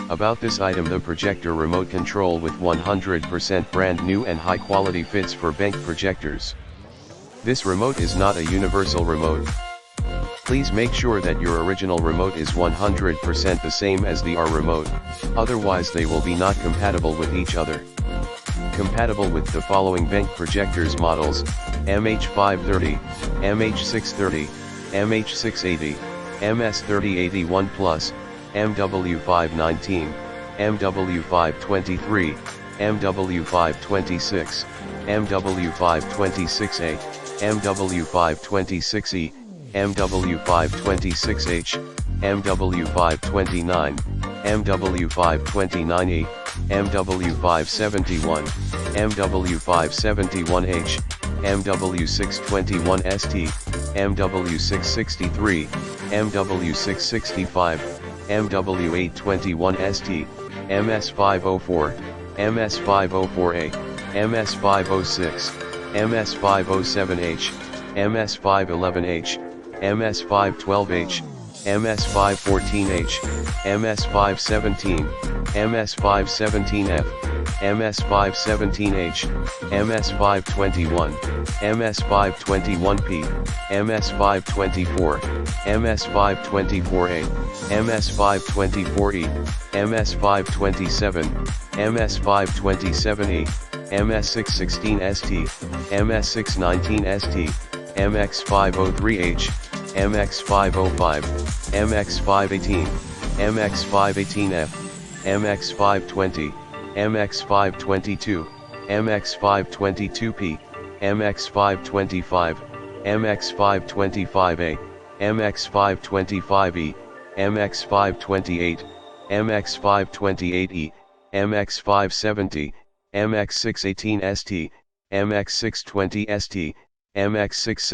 About this item: the projector remote control with 100% brand new and high quality fits for BenQ projectors. This remote is not a universal remote. Please make sure that your original remote is 100% the same as the R remote, otherwise they will be not compatible with each other. Compatible with the following BenQ projectors models: MH530, MH630, MH680, MS3081 Plus, MW519, MW523, MW526, MW526A, MW526E, MW526H, MW529, MW529E, MW571, MW571H, MW621 ST, MW663, MW665, MW821 ST, MS504, MS504A, MS506, MS507H, MS511H, MS512H, MS514H, MS517, MS517F, MS517H, MS521, MS521P, MS524, MS524A, MS524E, MS527, MS527E, MS616 ST, MS619 ST, MX503H, MX505, MX518, MX518F, MX520, MX522, MX522P, MX525, MX525A, MX525E, MX528, MX528E, MX570, MX618 ST, MX620 ST, MX66